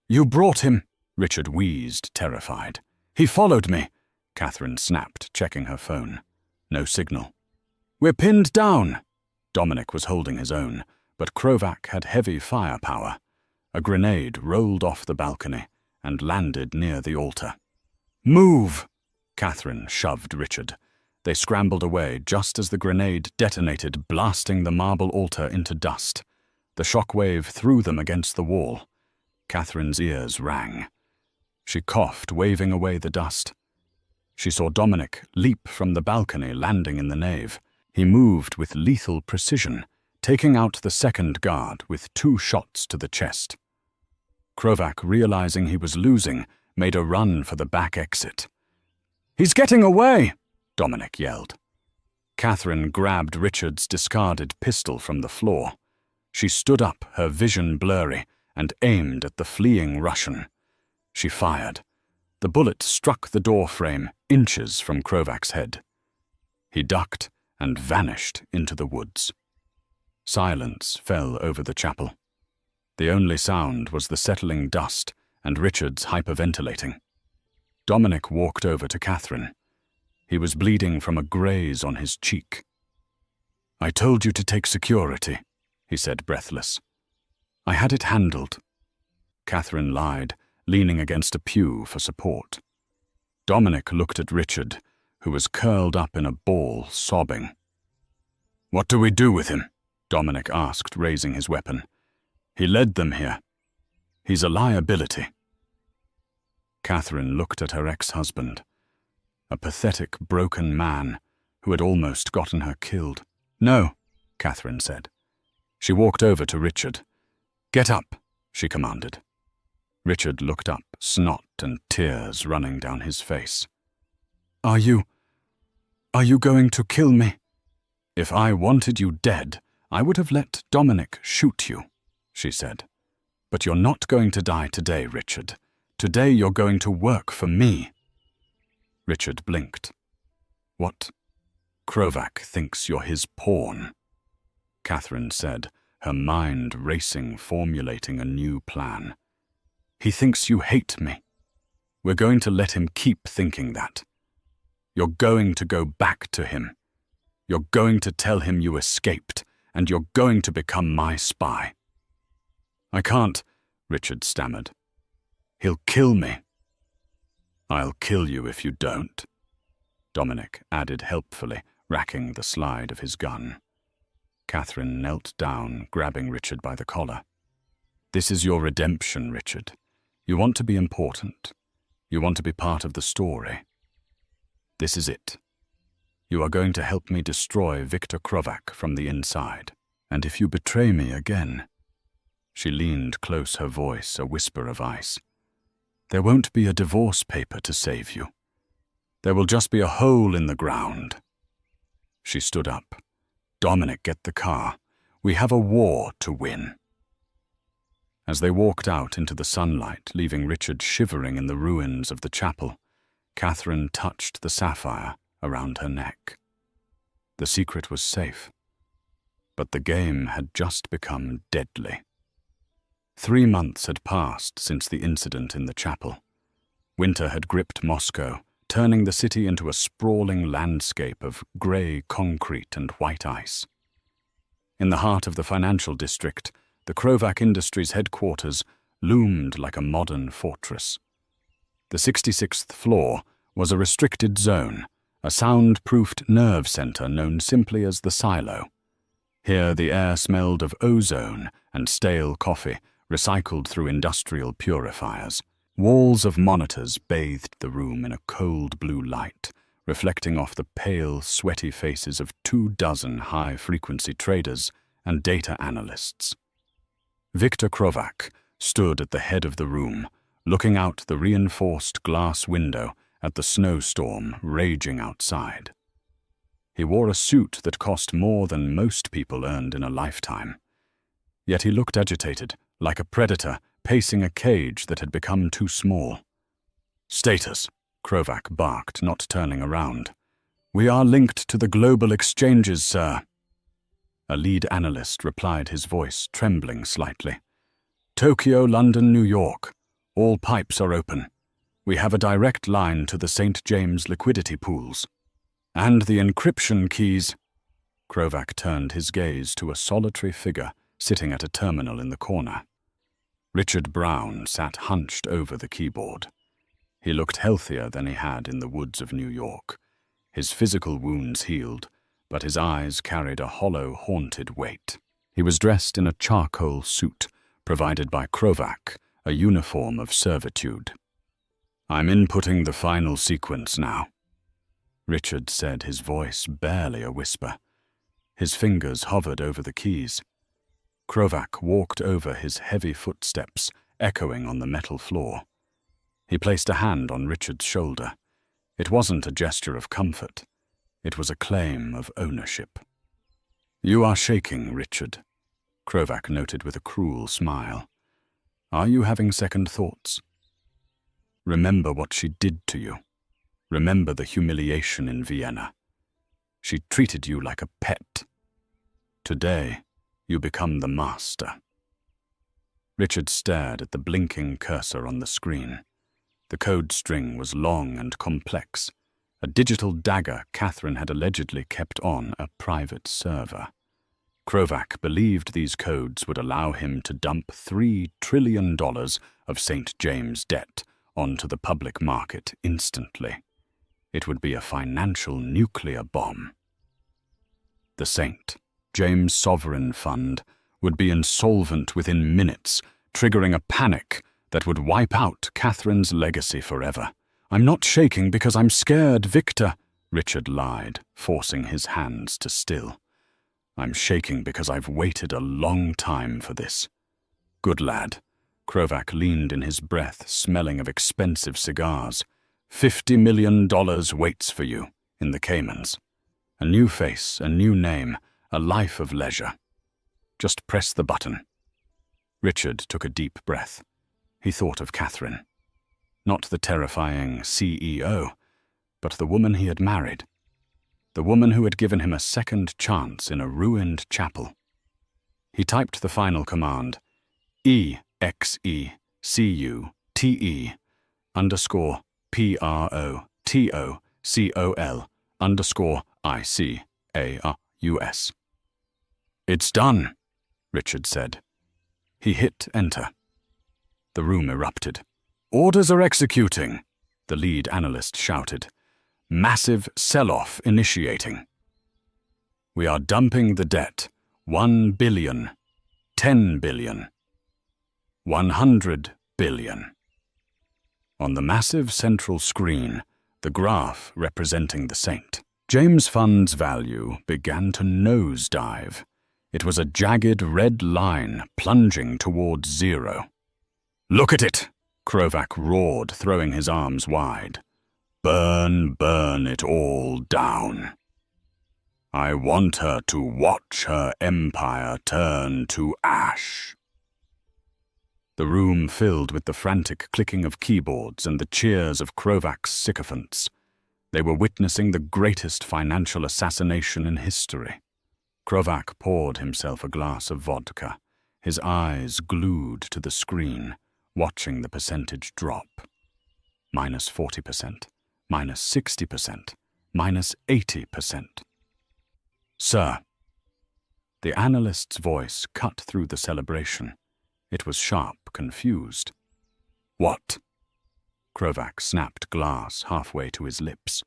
You brought him, Richard wheezed, terrified. He followed me, Catherine snapped, checking her phone. No signal. We're pinned down. Dominic was holding his own, but Krovac had heavy firepower. A grenade rolled off the balcony and landed near the altar. Move! Catherine shoved Richard. They scrambled away just as the grenade detonated, blasting the marble altar into dust. The shockwave threw them against the wall. Catherine's ears rang. She coughed, waving away the dust. She saw Dominic leap from the balcony, landing in the nave. He moved with lethal precision, taking out the second guard with 2 shots to the chest. Krovac, realizing he was losing, made a run for the back exit. He's getting away! Dominic yelled. Catherine grabbed Richard's discarded pistol from the floor. She stood up, her vision blurry, and aimed at the fleeing Russian. She fired. The bullet struck the door frame, inches from Krovac's head. He ducked and vanished into the woods. Silence fell over the chapel. The only sound was the settling dust and Richard's hyperventilating. Dominic walked over to Catherine. He was bleeding from a graze on his cheek. I told you to take security, he said, breathless. I had it handled. Catherine lied, leaning against a pew for support. Dominic looked at Richard, who was curled up in a ball, sobbing. What do we do with him? Dominic asked, raising his weapon. He led them here. He's a liability. Catherine looked at her ex-husband, a pathetic, broken man who had almost gotten her killed. No, Catherine said. She walked over to Richard. Get up, she commanded. Richard looked up, snot and tears running down his face. Are you going to kill me? If I wanted you dead, I would have let Dominic shoot you, she said. But you're not going to die today, Richard. Today you're going to work for me. Richard blinked. What? Krovac thinks you're his pawn, Catherine said, her mind racing, formulating a new plan. He thinks you hate me. We're going to let him keep thinking that. You're going to go back to him. You're going to tell him you escaped, and you're going to become my spy. I can't, Richard stammered. He'll kill me. I'll kill you if you don't, Dominic added helpfully, racking the slide of his gun. Catherine knelt down, grabbing Richard by the collar. "This is your redemption, Richard. You want to be important. You want to be part of the story. This is it. You are going to help me destroy Viktor Krovac from the inside. And if you betray me again—" She leaned close, her voice a whisper of ice. "There won't be a divorce paper to save you. There will just be a hole in the ground." She stood up. "Dominic, get the car. We have a war to win." As they walked out into the sunlight, leaving Richard shivering in the ruins of the chapel, Catherine touched the sapphire around her neck. The secret was safe, but the game had just become deadly. 3 months had passed since the incident in the chapel. Winter had gripped Moscow, turning the city into a sprawling landscape of grey concrete and white ice. In the heart of the financial district, the Krovac Industries headquarters loomed like a modern fortress. The 66th floor was a restricted zone, a sound-proofed nerve center known simply as the silo. Here the air smelled of ozone and stale coffee, recycled through industrial purifiers. Walls of monitors bathed the room in a cold blue light, reflecting off the pale, sweaty faces of 24 high-frequency traders and data analysts. Viktor Krovac stood at the head of the room, looking out the reinforced glass window at the snowstorm raging outside. He wore a suit that cost more than most people earned in a lifetime. Yet he looked agitated, like a predator pacing a cage that had become too small. "Status," Krovac barked, not turning around. "We are linked to the global exchanges, sir." A lead analyst replied, his voice trembling slightly. "Tokyo, London, New York. All pipes are open. We have a direct line to the St. James liquidity pools. And the encryption keys—" Krovac turned his gaze to a solitary figure sitting at a terminal in the corner. Richard Brown sat hunched over the keyboard. He looked healthier than he had in the woods of New York. His physical wounds healed, but his eyes carried a hollow, haunted weight. He was dressed in a charcoal suit, provided by Krovac, a uniform of servitude. "I'm inputting the final sequence now," Richard said, his voice barely a whisper. His fingers hovered over the keys. Krovac walked over his heavy footsteps, echoing on the metal floor. He placed a hand on Richard's shoulder. It wasn't a gesture of comfort. It was a claim of ownership. "You are shaking, Richard," Krovac noted with a cruel smile. "Are you having second thoughts? Remember what she did to you. Remember the humiliation in Vienna. She treated you like a pet. Today, you become the master." Richard stared at the blinking cursor on the screen. The code string was long and complex, a digital dagger Catherine had allegedly kept on a private server. Krovac believed these codes would allow him to dump $3 trillion of St. James debt onto the public market instantly. It would be a financial nuclear bomb. The St. James Sovereign Fund would be insolvent within minutes, triggering a panic that would wipe out Catherine's legacy forever. "I'm not shaking because I'm scared, Victor," Richard lied, forcing his hands to still. "I'm shaking because I've waited a long time for this." "Good lad." Krovac leaned in his breath, smelling of expensive cigars. $50 million waits for you in the Caymans. A new face, a new name, a life of leisure. Just press the button." Richard took a deep breath. He thought of Catherine. Not the terrifying CEO, but the woman he had married. The woman who had given him a second chance in a ruined chapel. He typed the final command, EXECUTOCOL_ICARUS. "It's done," Richard said. He hit enter. The room erupted. "Orders are executing," the lead analyst shouted. Massive sell-off initiating. We are dumping the debt. 1 billion, 10 billion, 100 billion. On the massive central screen, the graph representing the saint. James Fund's value began to nosedive. It was a jagged red line plunging towards zero. "Look at it!" Krovac roared, throwing his arms wide. "Burn, burn it all down. I want her to watch her empire turn to ash." The room filled with the frantic clicking of keyboards and the cheers of Krovac's sycophants. They were witnessing the greatest financial assassination in history. Krovac poured himself a glass of vodka, his eyes glued to the screen, watching the percentage drop. -40%, -60%, -80%. "Sir." The analyst's voice cut through the celebration. It was sharp, confused. "What?" Krovac snapped glass halfway to his lips.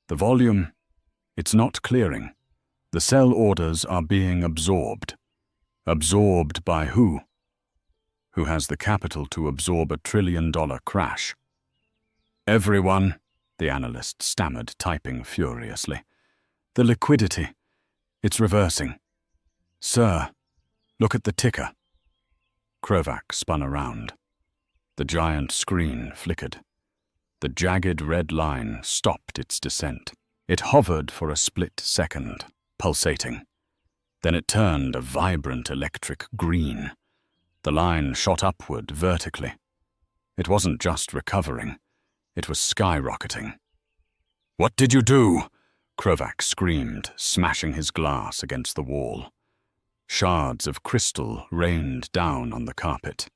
"The volume, it's not clearing. The sell orders are being absorbed. Absorbed by who? Who has the capital to absorb a $1 trillion crash?" "Everyone," the analyst stammered, typing furiously. "The liquidity, it's reversing. Sir, look at the ticker." Krovac spun around. The giant screen flickered. The jagged red line stopped its descent. It hovered for a split second, pulsating. Then it turned a vibrant electric green. The line shot upward vertically. It wasn't just recovering. It was skyrocketing. "What did you do?" Krovac screamed, smashing his glass against the wall. Shards of crystal rained down on the carpet.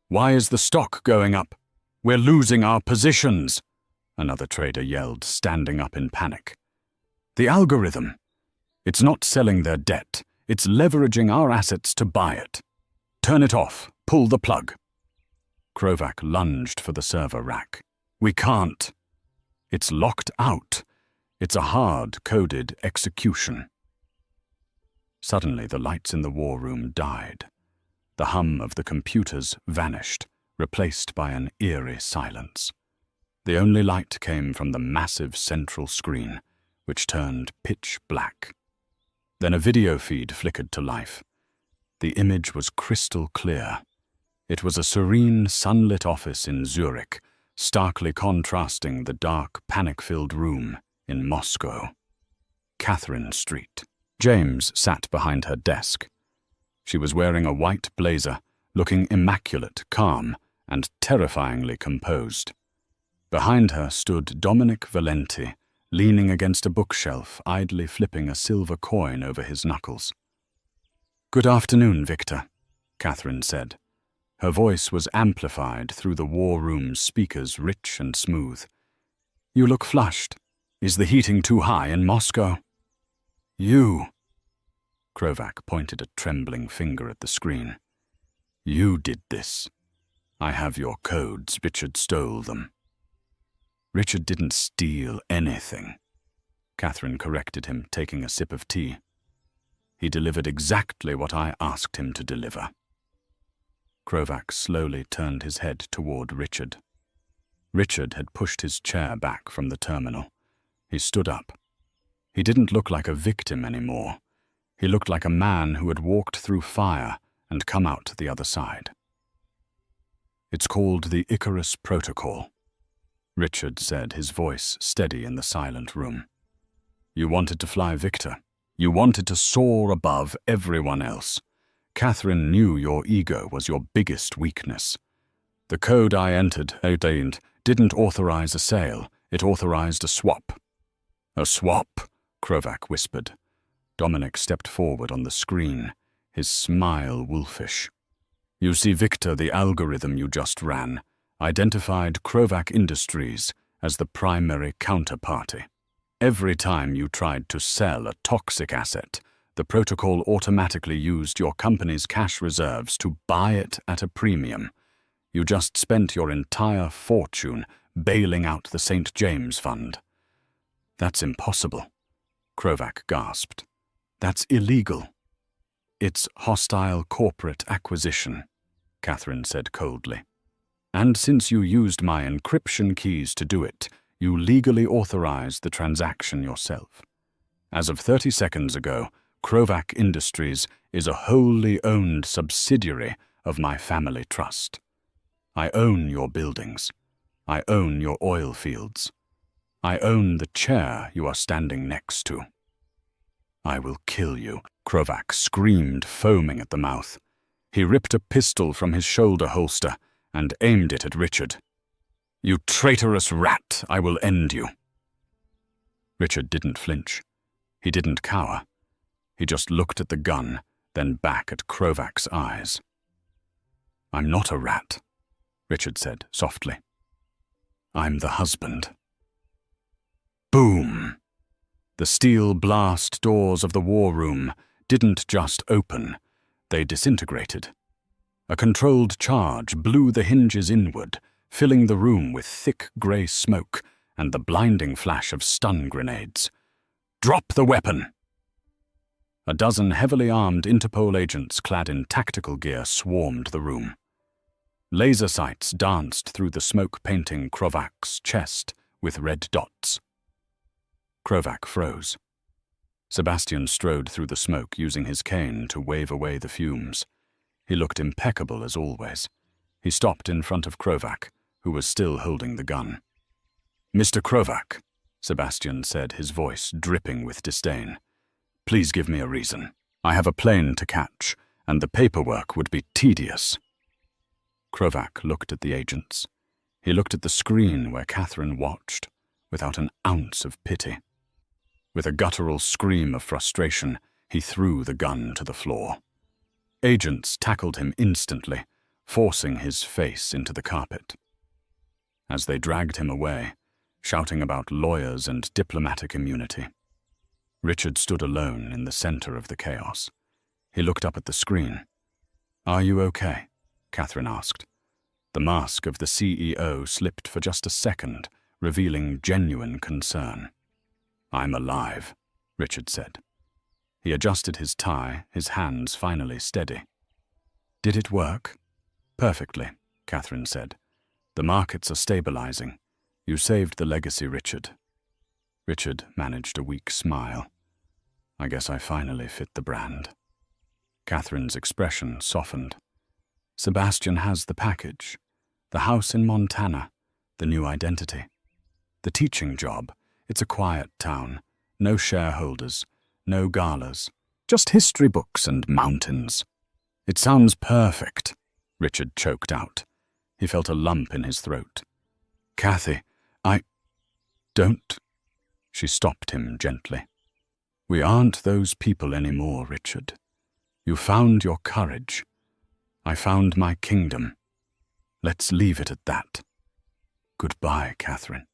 "Why is the stock going up? We're losing our positions," another trader yelled, standing up in panic. "The algorithm. It's not selling their debt. It's leveraging our assets to buy it. Turn it off. Pull the plug." Krovac lunged for the server rack. "We can't. It's locked out. It's a hard-coded execution." Suddenly, the lights in the war room died. The hum of the computers vanished, replaced by an eerie silence. The only light came from the massive central screen, which turned pitch black. Then a video feed flickered to life. The image was crystal clear. It was a serene, sunlit office in Zurich, starkly contrasting the dark, panic-filled room in Moscow. Catherine Street. James sat behind her desk. She was wearing a white blazer, looking immaculate, calm, and terrifyingly composed. Behind her stood Dominic Valenti, leaning against a bookshelf, idly flipping a silver coin over his knuckles. "Good afternoon, Victor," Catherine said. Her voice was amplified through the war room's speakers, rich and smooth. "You look flushed. Is the heating too high in Moscow?" "You," Krovac pointed a trembling finger at the screen. "You did this. I have your codes. Richard stole them." "Richard didn't steal anything," Catherine corrected him, taking a sip of tea. "He delivered exactly what I asked him to deliver." Krovac slowly turned his head toward Richard. Richard had pushed his chair back from the terminal. He stood up. He didn't look like a victim anymore. He looked like a man who had walked through fire and come out the other side. "It's called the Icarus Protocol," Richard said, his voice steady in the silent room. "You wanted to fly Victor. You wanted to soar above everyone else. Catherine knew your ego was your biggest weakness. The code I entered didn't authorize a sale. It authorized a swap." "A swap?" Krovac whispered. Dominic stepped forward on the screen, his smile wolfish. "You see, Victor, the algorithm you just ran identified Krovac Industries as the primary counterparty. Every time you tried to sell a toxic asset, the protocol automatically used your company's cash reserves to buy it at a premium. You just spent your entire fortune bailing out the St. James Fund. That's impossible, Krovac gasped. That's illegal. It's hostile corporate acquisition, Catherine said coldly. And since you used my encryption keys to do it, you legally authorized the transaction yourself. As of 30 seconds ago, Krovac Industries is a wholly owned subsidiary of my family trust. I own your buildings. I own your oil fields. I own the chair you are standing next to. I will kill you, Krovac screamed, foaming at the mouth. He ripped a pistol from his shoulder holster and aimed it at Richard. You traitorous rat, I will end you. Richard didn't flinch. He didn't cower. He just looked at the gun, then back at Krovac's eyes. I'm not a rat, Richard said softly. I'm the husband. Boom! The steel blast doors of the war room didn't just open, they disintegrated. A controlled charge blew the hinges inward, filling the room with thick grey smoke and the blinding flash of stun grenades. Drop the weapon! A dozen heavily armed Interpol agents clad in tactical gear swarmed the room. Laser sights danced through the smoke painting Krovac's chest with red dots. Krovac froze. Sebastian strode through the smoke using his cane to wave away the fumes. He looked impeccable as always. He stopped in front of Krovac, who was still holding the gun. Mr. Krovac, Sebastian said, his voice dripping with disdain. Please give me a reason. I have a plane to catch, and the paperwork would be tedious. Krovac looked at the agents. He looked at the screen where Catherine watched, without an ounce of pity. With a guttural scream of frustration, he threw the gun to the floor. Agents tackled him instantly, forcing his face into the carpet. As they dragged him away, shouting about lawyers and diplomatic immunity, Richard stood alone in the center of the chaos. He looked up at the screen. Are you okay? Catherine asked. The mask of the CEO slipped for just a second, revealing genuine concern. I'm alive, Richard said. He adjusted his tie, his hands finally steady. Did it work? Perfectly, Catherine said. The markets are stabilizing. You saved the legacy, Richard. Richard managed a weak smile. I guess I finally fit the brand. Catherine's expression softened. Sebastian has the package. The house in Montana, the new identity. The teaching job. It's a quiet town. No shareholders. No galas. Just history books and mountains. It sounds perfect, Richard choked out. He felt a lump in his throat. Kathy, don't. She stopped him gently. We aren't those people anymore, Richard. You found your courage. I found my kingdom. Let's leave it at that. Goodbye, Catherine,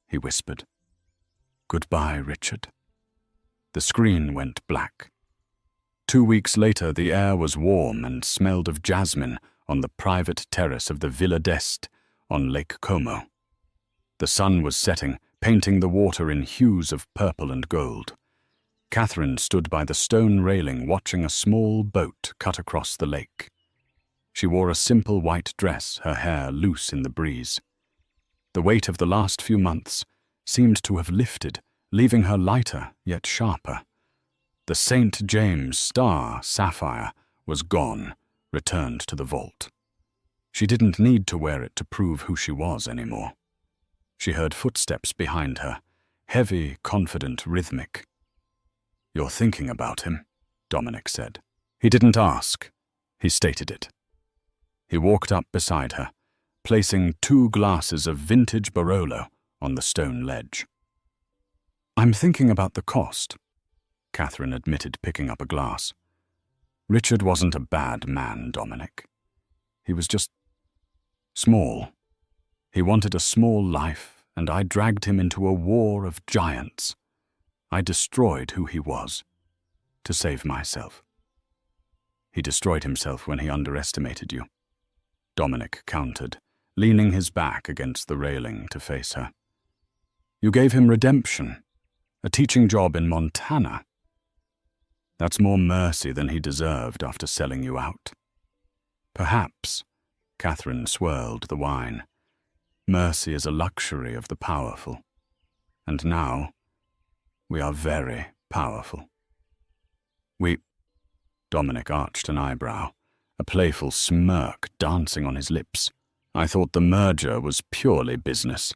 he whispered. Goodbye, Richard. The screen went black. 2 weeks later, the air was warm and smelled of jasmine on the private terrace of the Villa d'Este on Lake Como. The sun was setting, painting the water in hues of purple and gold. Catherine stood by the stone railing watching a small boat cut across the lake. She wore a simple white dress, her hair loose in the breeze. The weight of the last few months seemed to have lifted, leaving her lighter yet sharper. The St. James star sapphire was gone, returned to the vault. She didn't need to wear it to prove who she was anymore. She heard footsteps behind her, heavy, confident, rhythmic. You're thinking about him, Dominic said. He didn't ask. He stated it. He walked up beside her, placing 2 glasses of vintage Barolo on the stone ledge. I'm thinking about the cost, Catherine admitted, picking up a glass. Richard wasn't a bad man, Dominic. He was just small. He wanted a small life, and I dragged him into a war of giants. I destroyed who he was, to save myself. He destroyed himself when he underestimated you, Dominic countered, leaning his back against the railing to face her. "You gave him redemption, a teaching job in Montana. That's more mercy than he deserved after selling you out." "Perhaps," Catherine swirled the wine. "Mercy is a luxury of the powerful. And now, we are very powerful." Dominic arched an eyebrow, a playful smirk dancing on his lips. "I thought the merger was purely business.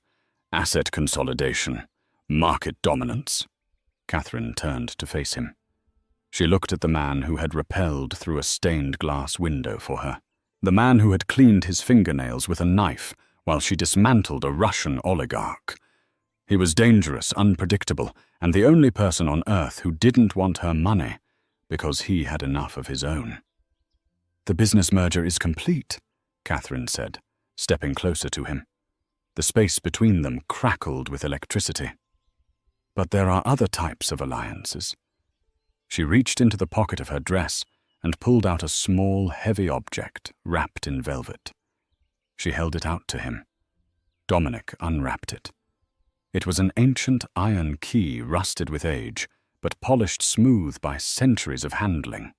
Asset consolidation, market dominance." Catherine turned to face him. She looked at the man who had rappelled through a stained glass window for her, the man who had cleaned his fingernails with a knife while she dismantled a Russian oligarch. He was dangerous, unpredictable, and the only person on earth who didn't want her money because he had enough of his own. "The business merger is complete," Catherine said, stepping closer to him. The space between them crackled with electricity. "But there are other types of alliances." She reached into the pocket of her dress and pulled out a small, heavy object wrapped in velvet. She held it out to him. Dominic unwrapped it. It was an ancient iron key rusted with age, but polished smooth by centuries of handling.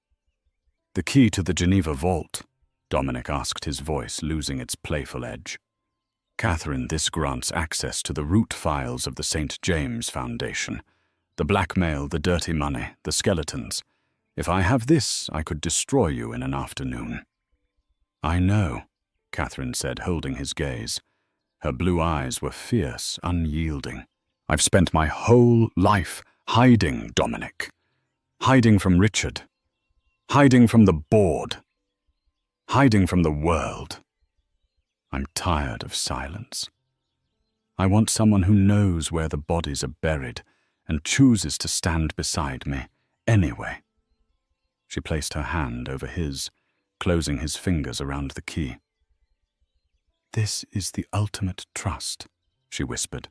"The key to the Geneva vault?" Dominic asked, his voice losing its playful edge. "Catherine, this grants access to the root files of the St. James Foundation. The blackmail, the dirty money, the skeletons. If I have this, I could destroy you in an afternoon." "I know," Catherine said, holding his gaze. Her blue eyes were fierce, unyielding. "I've spent my whole life hiding, Dominic. Hiding from Richard. Hiding from the board. Hiding from the world. I'm tired of silence. I want someone who knows where the bodies are buried and chooses to stand beside me anyway." She placed her hand over his, closing his fingers around the key. "This is the ultimate trust," she whispered.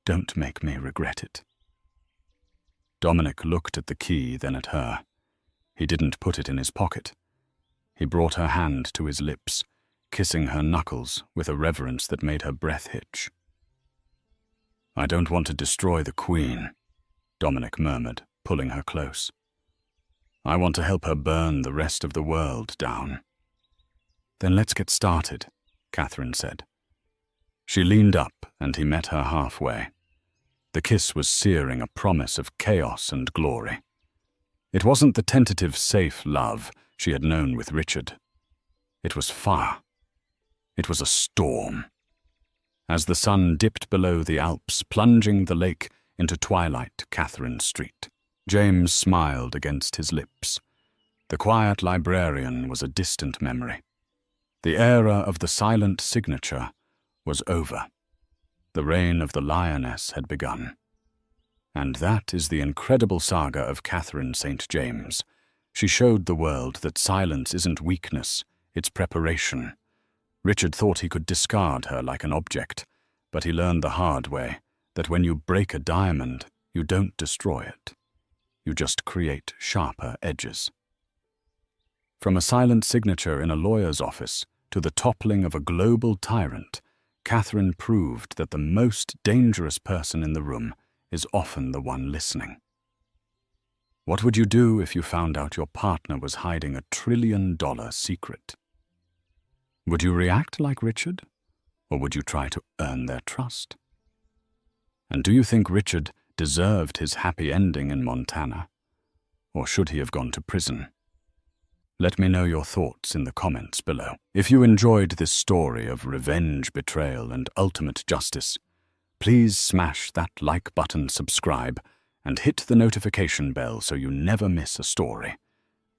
"Don't make me regret it." Dominic looked at the key, then at her. He didn't put it in his pocket. He brought her hand to his lips, kissing her knuckles with a reverence that made her breath hitch. "I don't want to destroy the Queen," Dominic murmured, pulling her close. "I want to help her burn the rest of the world down." "Then let's get started," Catherine said. She leaned up, and he met her halfway. The kiss was searing, a promise of chaos and glory. It wasn't the tentative, safe love she had known with Richard. It was fire. It was a storm. As the sun dipped below the Alps, plunging the lake into twilight Catherine Street, James smiled against his lips. The quiet librarian was a distant memory. The era of the silent signature was over. The reign of the lioness had begun. And that is the incredible saga of Catherine St. James. She showed the world that silence isn't weakness, it's preparation. Richard thought he could discard her like an object, but he learned the hard way that when you break a diamond, you don't destroy it. You just create sharper edges. From a silent signature in a lawyer's office to the toppling of a global tyrant, Catherine proved that the most dangerous person in the room is often the one listening. What would you do if you found out your partner was hiding $1 trillion secret? Would you react like Richard, or would you try to earn their trust? And do you think Richard deserved his happy ending in Montana, or should he have gone to prison? Let me know your thoughts in the comments below. If you enjoyed this story of revenge, betrayal, and ultimate justice, please smash that like button, subscribe, and hit the notification bell so you never miss a story.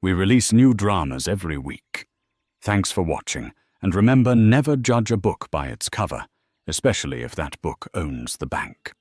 We release new dramas every week. Thanks for watching, and remember, never judge a book by its cover, especially if that book owns the bank.